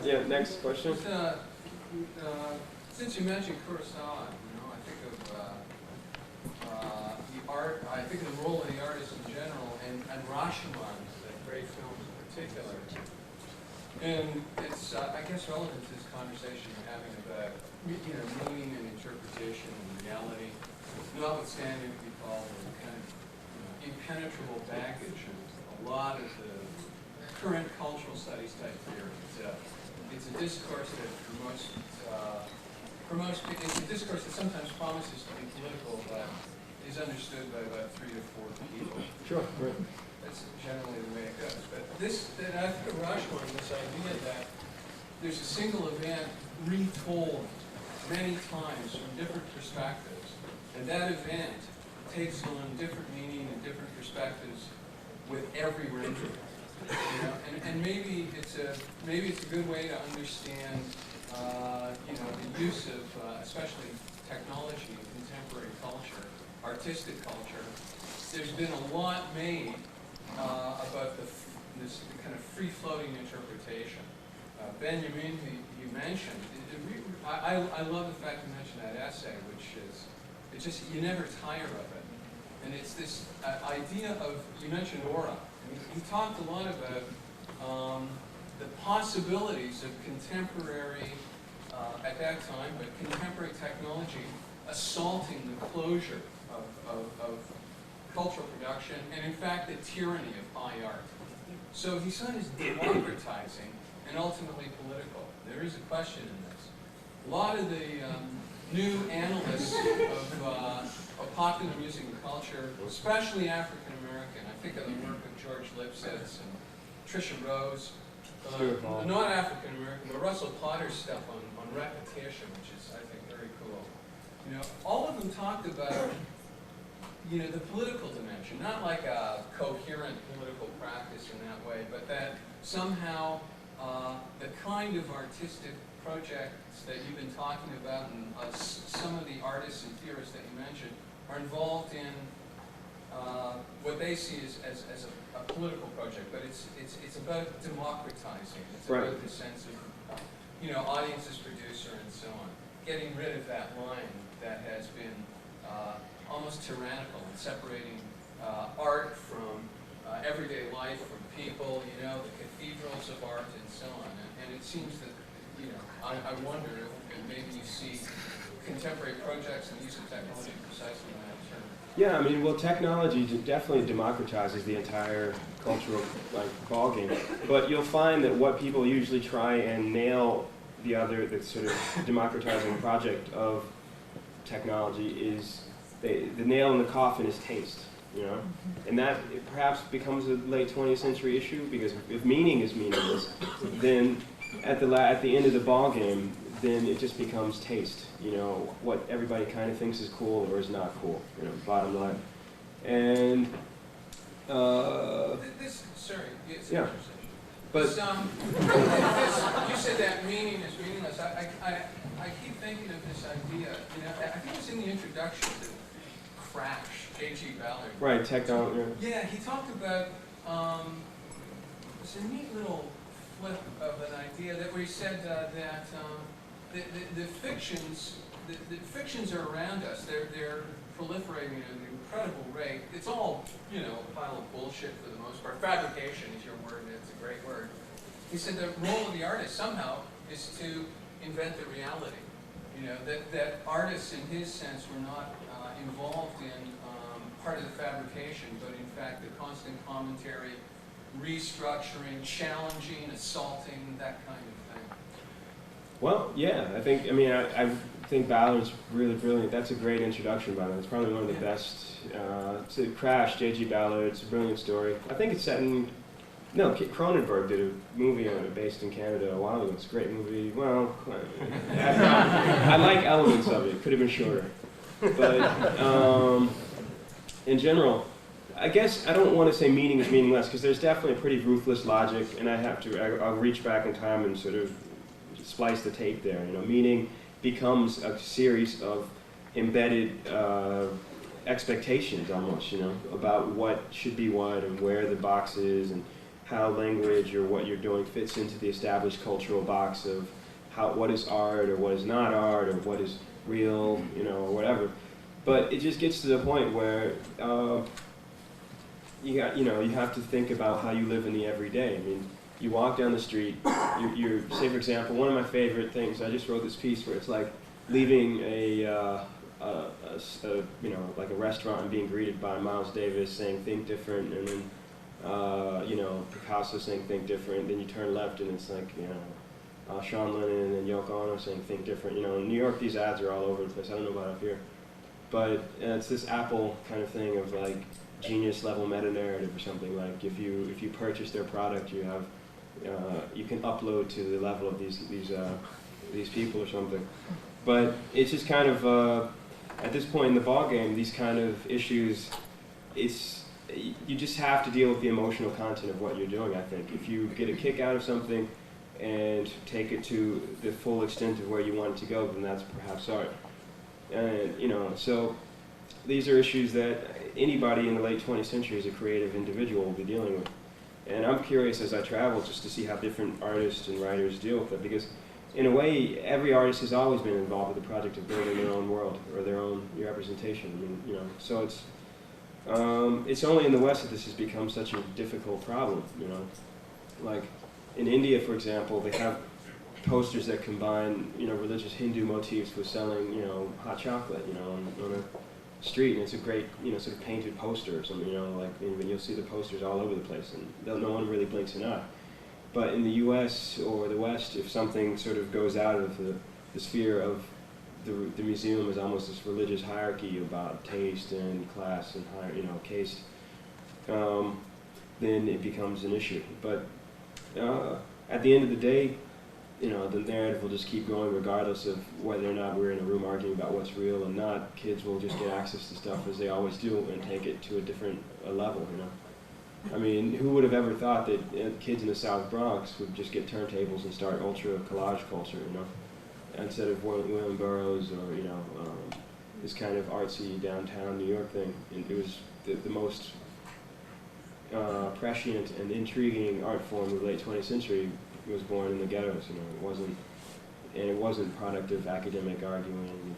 Yeah, next question. Since you mentioned Kurosawa, I think of the art. I think of the role of the artist in general, and Rashomon, that great film in particular. And it's, I guess, relevant to this conversation we're having about, meaning and interpretation and reality, notwithstanding what we call the kind of impenetrable baggage of a lot of the current cultural studies type theories. It's a discourse that it's a discourse that sometimes promises to be political, but is understood by about 3 to 4 people. Sure, right. That's generally the way it goes. But I think of Rashomon, this idea that there's a single event retold many times from different perspectives, and that event takes on different meaning and different perspectives with every rendering. And maybe it's a good way to understand the use of especially technology in contemporary culture, artistic culture. There's been a lot made about this kind of free-floating interpretation. Benjamin, who you mentioned, I love the fact you mentioned that essay, which is, it's just, you never tire of it. And it's this idea of, you mentioned aura. He talked a lot about the possibilities of contemporary, at that time, but contemporary technology assaulting the closure of cultural production, and in fact the tyranny of high art. So he saw it as democratizing and ultimately political. There is a question in this. A lot of the new analysts of popular music and culture, especially African American, I think of the work of George Lipsitz and Trisha Rose, not African American, but Russell Potter's stuff on repetition, which is, I think, very cool. All of them talked about the political dimension, not like a coherent political practice in that way, but that somehow the kind of artistic projects that you've been talking about and some of the artists and theorists that you mentioned are involved in what they see as a political project, but it's about democratizing. It's about the sense of audience as producer and so on. Getting rid of that line that has been almost tyrannical and separating art from everyday life, from people, the cathedrals of art and so on. And it seems that, I wonder if maybe you see contemporary projects and use of technology precisely in that term. Yeah, I mean, well, technology definitely democratizes the entire cultural ballgame. But you'll find that what people usually try and nail the sort of democratizing project of technology is the nail in the coffin is taste, and that perhaps becomes a late 20th century issue, because if meaning is meaningless, then at the end of the ball game, then it just becomes taste. What everybody kind of thinks is cool or is not cool. Bottom line. And sorry, it's yeah. interesting. But you said that meaning is meaningless. I keep thinking of this idea. I think it's in the introduction to Crash, J.G. Ballard. Right, technology. Yeah, he talked about. It's a neat little flip of an idea where he said that the fictions are around us. They're proliferating at an incredible rate. It's all a pile of bullshit for the most part. Fabrication is your word, and it's a great word. He said the role of the artist somehow is to invent the reality. That artists, in his sense, were not involved in part of the fabrication, but in fact the constant commentary, restructuring, challenging, assaulting, that kind of thing. Well, yeah, I think Ballard's really brilliant. That's a great introduction, by the way. It's probably one of the best. To Crash, J.G. Ballard, it's a brilliant story. I think it's set in, Cronenberg did a movie on it based in Canada a while ago. It's a great movie. Well, I like elements of it. It could have been shorter. But in general, I guess I don't want to say meaning is meaningless, because there's definitely a pretty ruthless logic, and I'll reach back in time and sort of splice the tape there. Meaning becomes a series of embedded expectations almost, about what should be what and where the box is and how language or what you're doing fits into the established cultural box of what is art or what is not art or what is real, or whatever. But it just gets to the point where you have to think about how you live in the everyday. I mean, you walk down the street, say for example, one of my favorite things, I just wrote this piece where it's like leaving like a restaurant and being greeted by Miles Davis saying "Think Different," and then Picasso saying "Think Different." Then you turn left and it's like Sean Lennon and Yoko Ono saying "Think Different." In New York, these ads are all over the place. I don't know about up here, but it's this Apple kind of thing of like genius level meta narrative or something. Like if you purchase their product, you have you can upload to the level of these people or something. But it's just kind of at this point in the ballgame, these kind of issues, you just have to deal with the emotional content of what you're doing. I think if you get a kick out of something and take it to the full extent of where you want it to go, then that's perhaps art. And so these are issues that anybody in the late 20th century as a creative individual will be dealing with. And I'm curious as I travel just to see how different artists and writers deal with it, because in a way, every artist has always been involved with the project of building their own world or their own representation. I mean, so it's only in the West that this has become such a difficult problem. Like in India, for example, they have posters that combine religious Hindu motifs with selling hot chocolate on a street, and it's a great sort of painted poster or something. You'll see the posters all over the place, and no one really blinks an eye. But in the U.S. or the West, if something sort of goes out of the sphere of the museum as almost this religious hierarchy about taste and class and caste, then it becomes an issue. But at the end of the day, the narrative will just keep going regardless of whether or not we're in a room arguing about what's real and not. Kids will just get access to stuff as they always do and take it to a different level. I mean, who would have ever thought that kids in the South Bronx would just get turntables and start ultra collage culture, instead of William Burroughs or this kind of artsy downtown New York thing. And it was the most prescient and intriguing art form of the late 20th century. Was born in the ghettos. It wasn't product of academic arguing and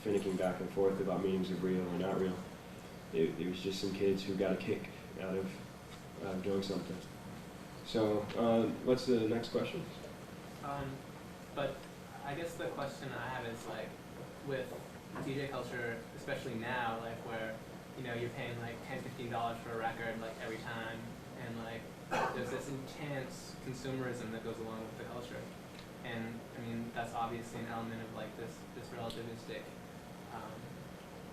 finicking back and forth about meanings of real or not real. It was just some kids who got a kick out of doing something. So, what's the next question? But I guess the question I have is like, with DJ culture, especially now, like where you're paying like $10, $15 for a record like every time, and like there's this intense consumerism that goes along with the culture, and I mean that's obviously an element of like this relativistic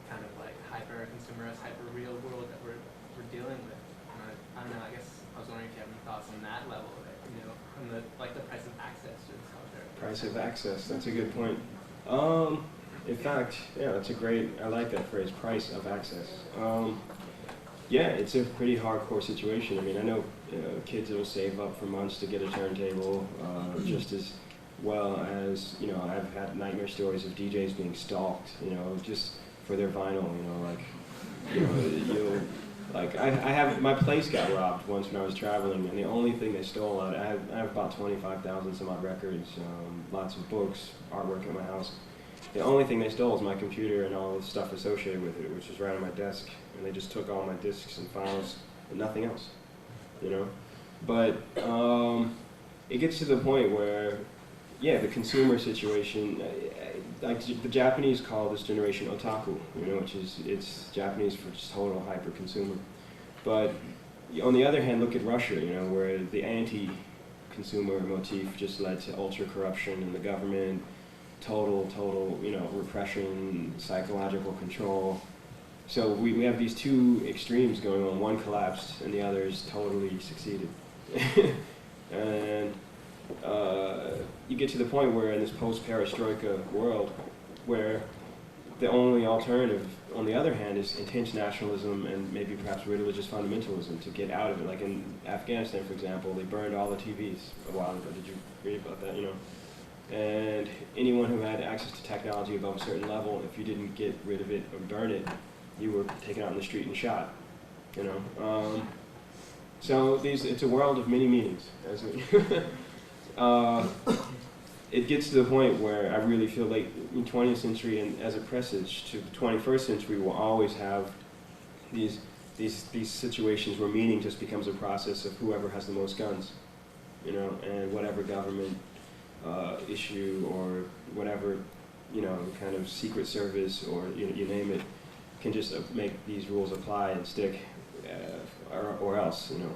kind of like hyper-consumerist, hyper-real world that we're dealing with. I don't know. I guess I was wondering if you have any thoughts on that level of it. On the price of access to this culture. Price of access. That's a good point. In fact, yeah, that's a great. I like that phrase, price of access. Yeah, it's a pretty hardcore situation. I mean, I know kids that will save up for months to get a turntable, just as well as I've had nightmare stories of DJs being stalked, just for their vinyl. I have my place got robbed once when I was traveling, and the only thing they stole, I have about 25,000 some odd records, lots of books, artwork at my house. The only thing they stole was my computer and all the stuff associated with it, which was right on my desk, and they just took all my discs and files and nothing else, But it gets to the point where, yeah, the consumer situation, like the Japanese call this generation otaku, which is, it's Japanese for just total hyper-consumer. But on the other hand, look at Russia, where the anti-consumer motif just led to ultra-corruption in the government, total, repression, psychological control. So we have these two extremes going on. One collapsed and the others totally succeeded. And you get to the point where in this post-perestroika world, where the only alternative, on the other hand, is intense nationalism and maybe perhaps religious fundamentalism to get out of it. Like in Afghanistan, for example, they burned all the TVs a while ago. Did you read about that? And anyone who had access to technology above a certain level, if you didn't get rid of it or burn it, you were taken out in the street and shot. So it's a world of many meanings. As we it gets to the point where I really feel like in 20th century and as a presage to the 21st century, we'll always have these situations where meaning just becomes a process of whoever has the most guns, you know, and whatever government issue or whatever, you know, kind of secret service or you name it, can just make these rules apply and stick, or else, you know.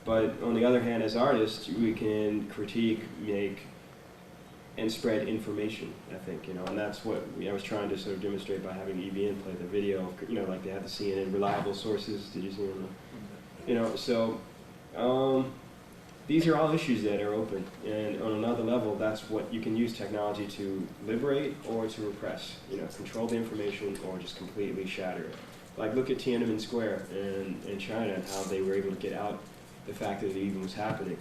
But on the other hand, as artists, we can critique, make, and spread information, I think, you know, and that's what I was trying to sort of demonstrate by having EBN play the video, you know, like they had the CNN reliable sources, did you see them? You know, so these are all issues that are open, and on another level, that's what you can use technology to liberate or to repress, you know, control the information or just completely shatter it. Like look at Tiananmen Square in China and how they were able to get out the fact that it even was happening.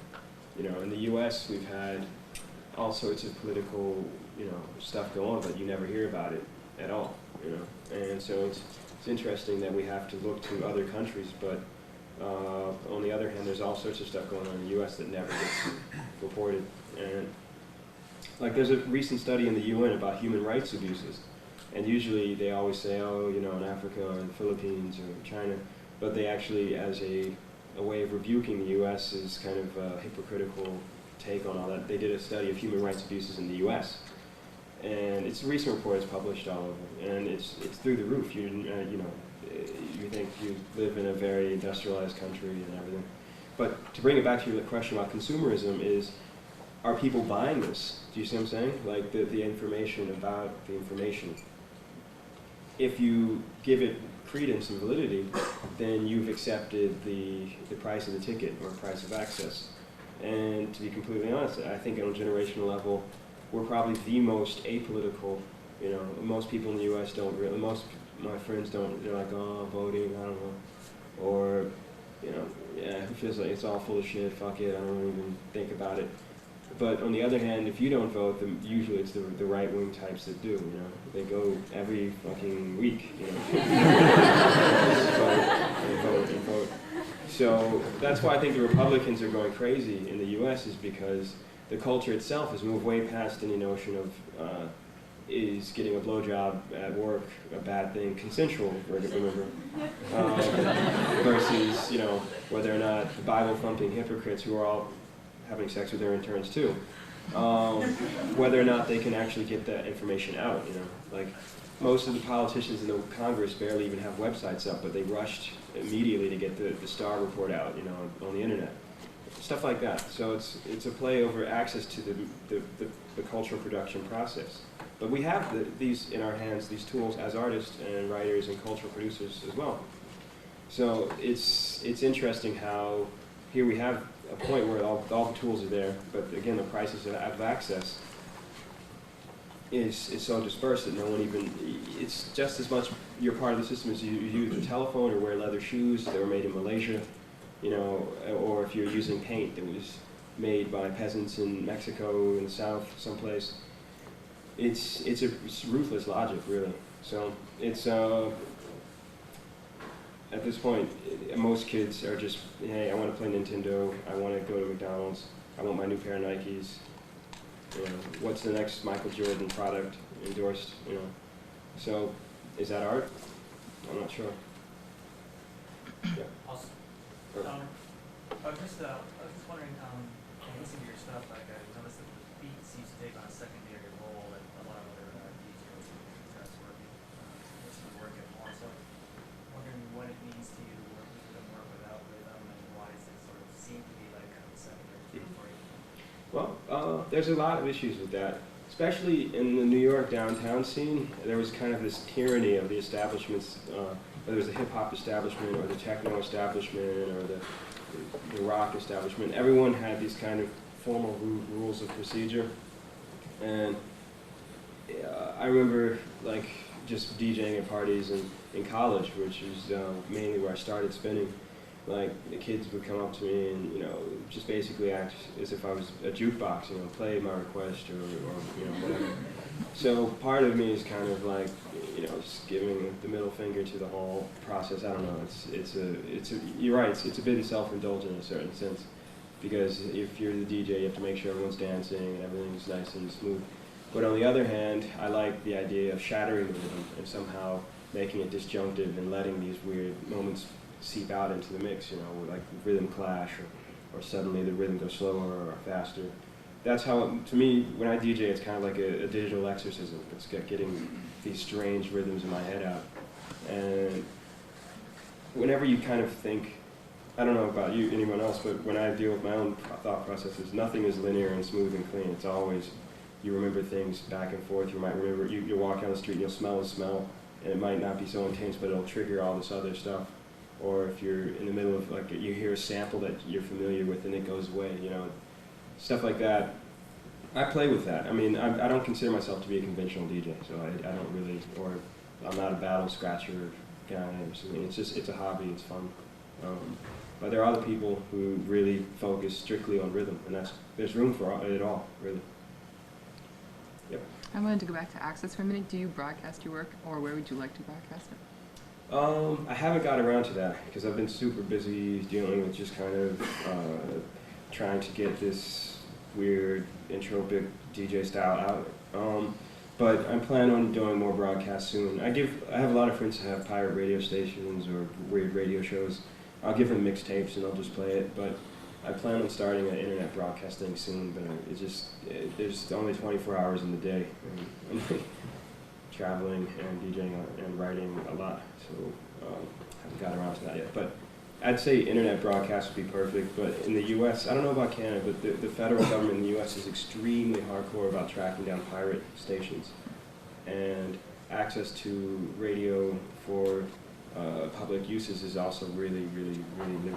You know, in the US, we've had all sorts of political, you know, stuff go on, but you never hear about it at all, you know. And so it's interesting that we have to look to other countries, but on the other hand, there's all sorts of stuff going on in the U.S. that never gets reported. And like there's a recent study in the UN about human rights abuses, and usually they always say, oh, you know, in Africa or the Philippines or China, but they actually, as a way of rebuking the U.S. is kind of a hypocritical take on all that. They did a study of human rights abuses in the U.S. and it's a recent report. It's published all over, and it's through the roof. You know, you think you live in a very industrialized country and everything, but to bring it back to your question about consumerism is, are people buying this? Do you see what I'm saying? Like the information about the information. If you give it credence and validity, then you've accepted the price of the ticket or price of access. And to be completely honest, I think on a generational level, we're probably the most apolitical. You know, most people in the U.S. don't really. Most of my friends don't. They're like, oh, voting, I don't know, or you know, yeah, it feels like it's all full of shit. Fuck it, I don't even think about it. But on the other hand, if you don't vote, then usually it's the right-wing types that do, you know. They go every fucking week, you know. vote and vote. So that's why I think the Republicans are going crazy in the U.S. is because the culture itself has moved way past any notion of is getting a blowjob at work a bad thing, consensual, remember, versus, you know, whether or not the Bible-thumping hypocrites who are all having sex with their interns too, whether or not they can actually get that information out, you know. Like, most of the politicians in the Congress barely even have websites up, but they rushed immediately to get the Star report out, you know, on the internet. Stuff like that. So it's a play over access to the cultural production process. But we have these in our hands, these tools as artists and writers and cultural producers as well. So it's interesting how here we have a point where all the tools are there, but again, the prices of access is so dispersed that no one even, it's just as much you're part of the system as you use the telephone or wear leather shoes that were made in Malaysia, you know, or if you're using paint that was made by peasants in Mexico in the south someplace. It's ruthless logic, really. So it's at this point, most kids are just, hey, I want to play Nintendo, I want to go to McDonald's, I want my new pair of Nikes. You know, what's the next Michael Jordan product endorsed? You know, so is that art? I'm not sure. Yeah. Awesome. I was just wondering, listening to your stuff, like I noticed that the beat seems to take on a secondary role that a lot of other DJs and guys work at more. So I'm wondering what it means to you to work with them, work without rhythm, and why does it sort of seem to be like kind of a secondary thing for you? Well, there's a lot of issues with that. Especially in the New York downtown scene, there was kind of this tyranny of the establishments, whether it was the hip-hop establishment or the techno establishment or the rock establishment. Everyone had these kind of formal rules of procedure. And I remember like just DJing at parties in college, which is mainly where I started spinning. like the kids would come up to me and, you know, just basically act as if I was a jukebox, you know, play my request or you know, whatever. So part of me is kind of like, you know, just giving the middle finger to the whole process. I don't know. You're right. It's a bit self-indulgent in a certain sense, because if you're the DJ, you have to make sure everyone's dancing and everything's nice and smooth. But on the other hand, I like the idea of shattering the rhythm and somehow making it disjunctive and letting these weird moments seep out into the mix, you know, like rhythm clash, or suddenly the rhythm goes slower or faster. That's how, to me, when I DJ, it's kind of like a digital exorcism. It's getting these strange rhythms in my head out. And whenever you kind of think, I don't know about you, anyone else, but when I deal with my own thought processes, nothing is linear and smooth and clean. It's always, you remember things back and forth. You might remember, you'll walk down the street and you'll smell a smell, and it might not be so intense, but it'll trigger all this other stuff. Or if you're in the middle of, like, you hear a sample that you're familiar with and it goes away, you know, stuff like that. I play with that. I mean, I don't consider myself to be a conventional DJ, so I don't really, or I'm not a battle scratcher guy or something. It's a hobby, it's fun. But there are other people who really focus strictly on rhythm, and there's room for it all, really. Yep. I wanted to go back to Access for a minute. Do you broadcast your work, or where would you like to broadcast it? I haven't got around to that because I've been super busy dealing with just kind of trying to get this weird entropic DJ style out. But I'm planning on doing more broadcasts soon. I have a lot of friends who have pirate radio stations or weird radio shows. I'll give them mixtapes and I'll just play it. But I plan on starting an internet broadcasting soon. But there's only 24 hours in the day. I'm like traveling and DJing and writing a lot, so haven't got around to that yet. But I'd say internet broadcast would be perfect. But in the U.S., I don't know about Canada, but the federal government in the U.S. is extremely hardcore about tracking down pirate stations, and access to radio for public uses is also really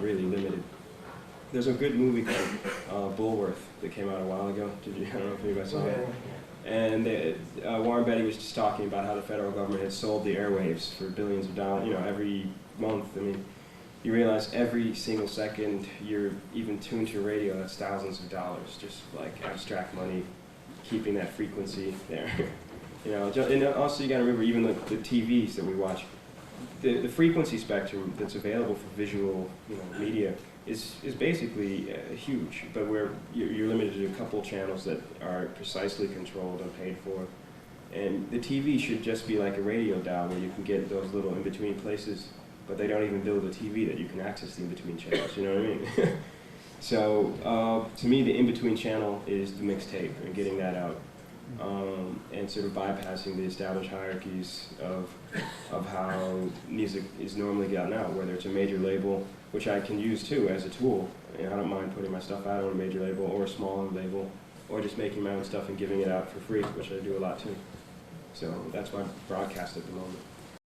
limited. There's a good movie called Bulworth that came out a while ago. I don't know if anybody saw it. And Warren Beatty was just talking about how the federal government had sold the airwaves for billions of dollars, you know, every month. I mean, you realize every single second you're even tuned to your radio, that's thousands of dollars, just like abstract money, keeping that frequency there. You know, and also you got to remember, even the TVs that we watch, the frequency spectrum that's available for visual, you know, media is basically huge, but you're limited to a couple channels that are precisely controlled and paid for. And the TV should just be like a radio dial where you can get those little in-between places, but they don't even build a TV that you can access the in-between channels, you know what I mean? So to me, the in-between channel is the mixtape and getting that out. And sort of bypassing the established hierarchies of how music is normally gotten out, whether it's a major label, which I can use too as a tool. And I don't mind putting my stuff out on a major label or a smaller label, or just making my own stuff and giving it out for free, which I do a lot too. So that's why I broadcast at the moment.